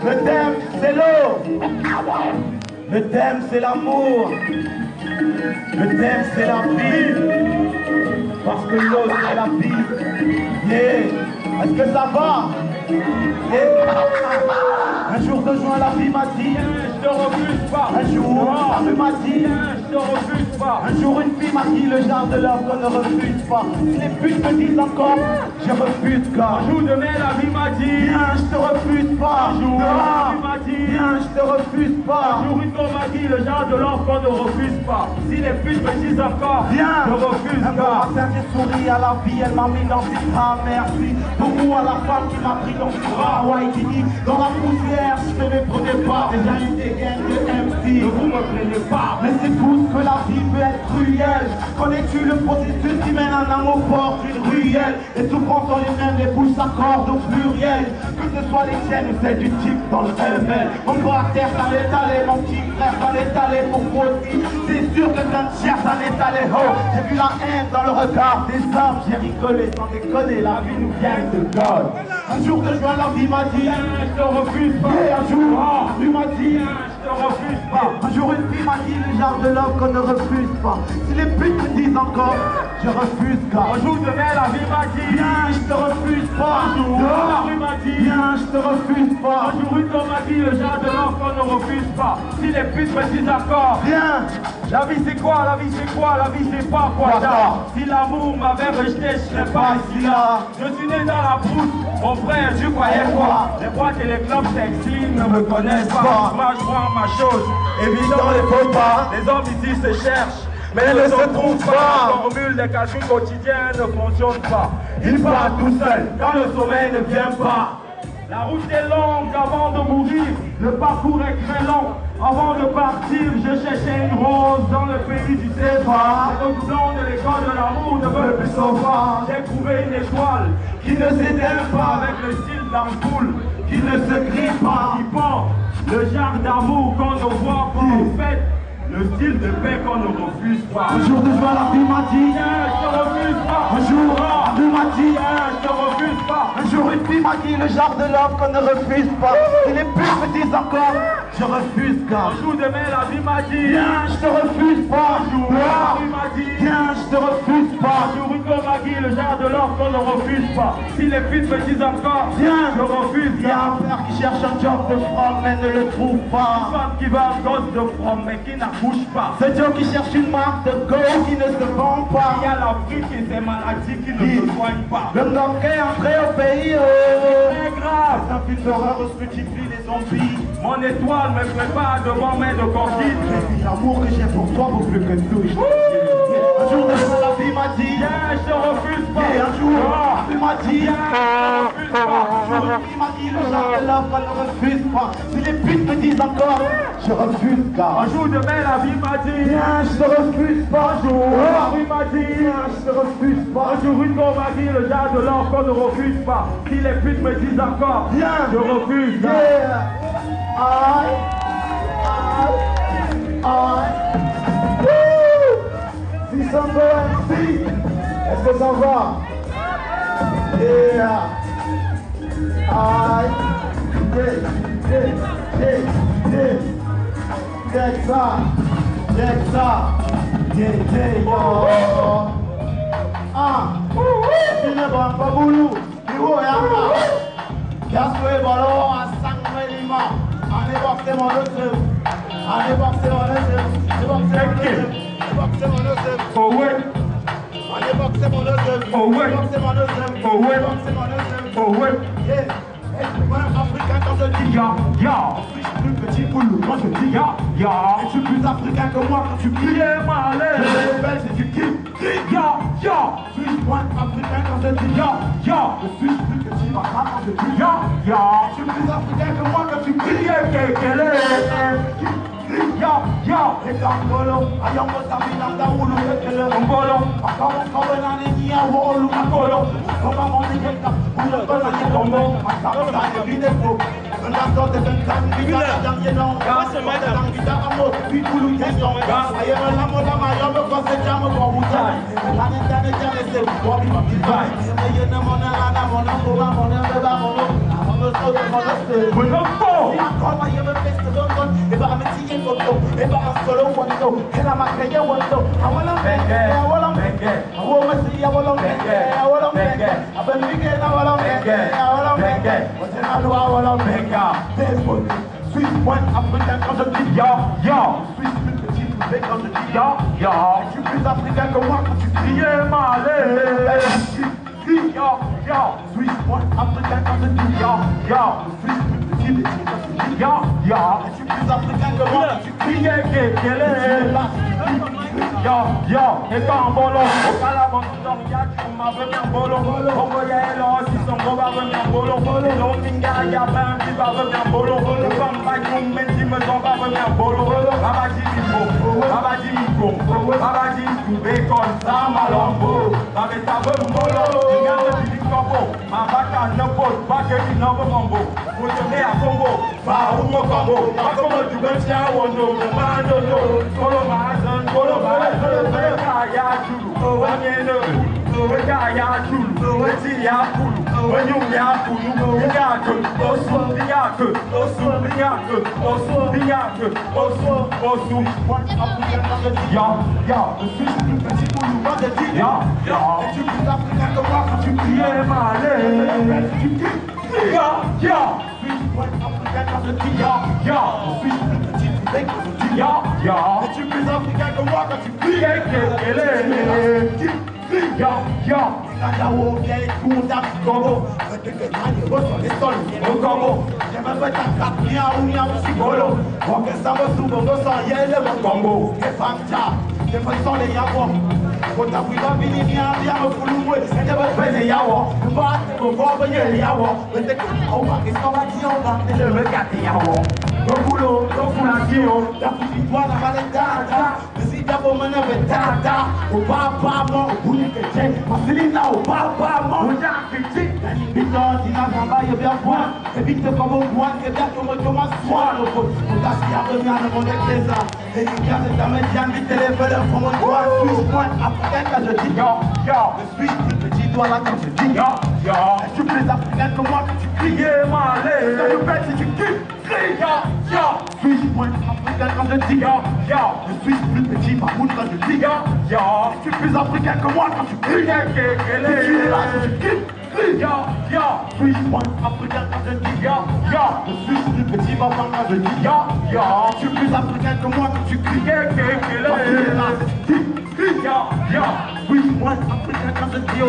Le thème, c'est l'eau. Le thème, c'est l'amour. Le thème, c'est la vie. Parce que l'eau, c'est la vie. Yeah. Est-ce que ça va? Yeah. Un jour de juin, la vie m'a dit, je te refuse pas. Un jour, la vie m'a dit, je te refuse pas. Un jour, une fille m'a dit, le genre de l'homme qu'on ne refuse pas. Si les putes me disent encore, je refuse pas. Un jour de mai, la vie m'a dit, viens, je te refuse pas. Un jour, la vie m'a dit, viens, je te refuse pas. Un jour, une femme m'a dit, le genre de l'homme qu'on ne refuse pas. Si les putes me disent encore, viens, je refuse pas. Un bon matin, j'ai souri à la vie, elle m'a mis dans une bras, merci. Beaucoup à la femme qui m'a pris dans son bras, Waikiki, dans la poussière, je te les prenais pas. Déjà eu des gains de MC, ne vous me plaignez pas. Mais c'est tout ce que la vie peut être cruelle. Connais-tu le processus qui mène un amour fort d'une ruelle? Les souffrances sont les mêmes, les bouches s'accordent au pluriel. Que ce soit les tiennes ou celles du type dans le LML. Mon caractère ça l'est allé, mon petit frère ça l'est allé pour moi aussi. C'est sûr que ça ne cherche ça l'est allé. Oh, j'ai vu la haine dans le regard des hommes, j'ai rigolé sans déconner, la vie nous vient de God. Un jour de juin, la vie m'a dit, je te refuse pas. Et un jour, la vie m'a dit, je te refuse pas. Un jour, une fille m'a dit, le genre de l'homme qu'on ne refuse pas. Si les putes me disent encore, je refuse pas. Un jour de mai, la vie m'a dit, viens, je te refuse pas. Un jour, la vie m'a dit, viens, je te refuse pas. Un jour, une femme m'a dit, le genre de l'homme qu'on ne refuse pas. Si les putes me disent encore, viens. La vie c'est quoi? La vie c'est quoi? La vie c'est pas quoi ça? Si l'amour m'avait rejeté, je serais pas ici là. Je suis né dans la brousse, mon frère, je croyais quoi? Les boîtes et les clubs sexy ne me connaissent pas. Moi je prends ma chose, évidemment les faux pas. Les hommes ici se cherchent, mais ils ne se trouvent pas. La formule des calculs quotidiens ne fonctionne pas. Ils partent tout seuls quand le sommeil ne vient pas. La route est longue avant de mourir, le parcours est très long. Avant de partir, je cherchais une rose dans le pays du CFA. Le blanc de l'école de l'amour ne veut plus sauver. J'ai trouvé une étoile qui ne s'éteint pas avec le style d'ampoule, qui ne se grille pas, qui porte le genre d'amour qu'on ne voit pas en fait. Le style de paix qu'on ne refuse pas. Un jour de joie, la vie m'a dit, je te refuse pas. Un jour, la vie m'a dit, je te refuse pas. Un jour, une fille m'a dit, le genre de l'homme qu'on ne refuse pas. Si les putes me disent encore, je refuse pas. Un jour de mai, la vie m'a dit, viens, je te refuse pas. Un jour, la vie m'a dit, viens, je te refuse pas. Un jour, une femme m'a dit, le genre de l'homme qu'on ne refuse pas. Si les putes me disent encore, viens, je refuse. Il y a un père qui cherche un job de from mais ne le trouve pas. Une femme qui va un gosse de from mais qui n'a bouge pas. C'est Joe qui cherche une marque de go qui ne se vend pas. Il y a l'Afrique et ses maladies qui ne se soignent pas. Le Nord est entré au pays, c'est grave. C'est un film d'horreur où se multiplient les zombies. Mon étoile me prépare devant mes de cordines. L'amour que j'ai pour toi vaut plus que tout. Un jour de jour, la vie m'a dit, je te refuse pas. Et un jour, la vie m'a dit, je te refuse pas. Un jour, la vie m'a dit, le genre de l'homme qu'on ne refuse pas. Si les putes me disent encore, je refuse pas. Un jour de mai, la vie m'a dit, je te refuse pas. Un jour, la vie m'a dit, je te refuse pas. Un jour, une femme m'a dit, le genre de l'homme qu'on ne refuse pas. Si les putes me disent encore, je refuse. Si ça va, si. Est-ce que ça va? Check ça, yo. Ini bang pabulu, iwo yang Gaswe balo asang melima, ane bakte monosem, ane bakte monosem, bakte monosem, forward, ane bakte monosem, forward, bakte monosem, forward, bakte monosem, forward. Moi, africain quand je dis ya, je suis plus petit boulot quand je dis ya. Et tu es plus africain que moi quand tu cries malais. Je belle c'est du kick, ya. Je suis moins africain quand je dis ya. Je suis plus petit maman quand je dis ya. Et tu es plus africain que moi quand tu cries et Angolo, ayongo sabina daulu ekele Angolo, akawo na ni awolu Angolo, koma moni keka, ulo bana ni tombo, akaba na vide ko. Anda sote kan bida dan ye no, gase mai dan bida amo, pitulu yeso, ayema la moda mayo ko se jamo ko butai. Lani tane jane se ko bi ma bitai. Ye na mona ana mona ko ba mona beba mono, mono so de mono se. all I ever miss the gun. If I'm a team photo, if I'm solo one go, and I'm a player one go. I wanna make it, I wanna make it. I wanna see, I wanna make it, I wanna make it. I've been thinking, I wanna make it, I wanna make it. What's in I do, I wanna make it. There's one sweet one African quand je dis yo, yo. Sweet petit poulet quand je dis yo, yo. Je suis plus africain que moi quand tu criais malé. Yo, yo, Swiss one Africain quand je dis yo, yo. Swiss petit quand je dis yo, yo. Je suis plus africain que moi quand tu criais yo, yo, et quand en bolo, au calabon, tu m'as venu en bolo, on voyait là, si son gros va venir en bolo, l'on tinga, y'a ben qui va venir en bolo, le femme va y mais si me sont va venir en bolo, Rabadi Miko, Rabadi Miko, Rabadi Miko, Bacon, Samalambo, avec ta bonne bolo, tu gardes du Congo, ma vaca ne pose pas que tu n'en veux mambo, vous tenez à Congo, pas où mon combo, pas comme tu veux tiens, on ne veut pas de l'eau, Colo Mazan, Colo Mazan. Kaya Julu, Wanyene, Kaya Julu, Wetia Kulu, Wenyunya Kulu, Yaka, Osu, Yaka, Osu, Yaka, Osu, Yaka, Osu, Osu, one African, ya, ya, the Swiss petit pour nous vendre des ya, ya, et tu peux Africain de voir quand tu criais malé, tu cries, ya, ya, Swiss one African quand je dis ya, ya, the Swiss petit poulet quand je dis ya, ya, et tu peux Africain de voir quand tu criais, ya, ya, Nadawo vieille cour d'Afrique, peut-être que Daniel reçoit les sols, au combo, j'aimerais faire ta carte, bien ou bien aussi bolo, pour que ça me souvre, me sent yel et mon combo, et fanta, des fois sont les yawos, quand t'as pris la vie, bien me foulou, et t'es pas fait les yawos, tu vas te revenir les yawos, peut-être qu'on va, qu'est-ce qu'on va dire, on va, et je me gâte les yawos. Au boulot, au foulation, la fouille-toi, la valette, mais si t'as beau mener avec tata, au papa, mon, au bout du quai, Marcelina, au papa, mon, au critique, la limite, il a travaillé bien point, et vite comme au point, et bien comme Thomas Swan, au bout, on t'a si à revenir à mon éclaisa, et il y a cette amédiane, vite les valeurs, comme on doit, Suisse, point, africain, quand je dis, yo, yo, le Suisse, le petit doigt là, quand je dis, yo, yo, et tu plus africain que moi, que tu criais, malé, quand je pète, si tu cries, yo, yo, Suisse, point, africain, quand je dis, yo, yo, le Suisse, plus petit, mamoun, quand je dis, yo, yo, et tu plus africain que moi, quand tu cries, et tu es là, si tu cries, yo, yo, Suisse, point, africain, quand je dis, yo, yo, le Suisse, plus petit, maman, quand je dis, yo, yo, et tu plus africain que moi, quand tu cries, et tu es là, si tu cries, yo, yo, Suisse, point, africain, quand je dis, yo,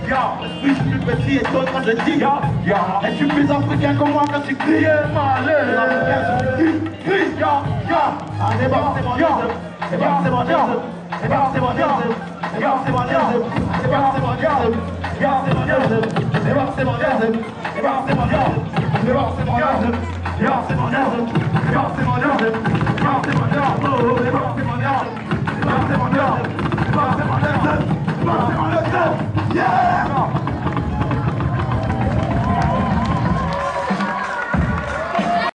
yo, le Suisse, plus petit, et toi, quand je dis, yo, yo, et tu plus africain que moi, quand tu cries, malé, yo, yo, c'est bon, c'est bon, yo, c'est bon, c'est bon, yo, c'est bon, c'est bon, yo, c'est bon, c'est bon, yo, c'est bon, c'est bon, yo, c'est bon, c'est bon, yo, c'est bon, c'est bon, yo, c'est bon, c'est bon, yo, c'est bon, c'est bon, yo, yo, c'est bon, yo, yo, c'est bon, yo, yo, c'est bon, yo, oh, c'est bon, c'est bon, yo, c'est bon, c'est bon, yo, c'est bon, c'est bon, yo.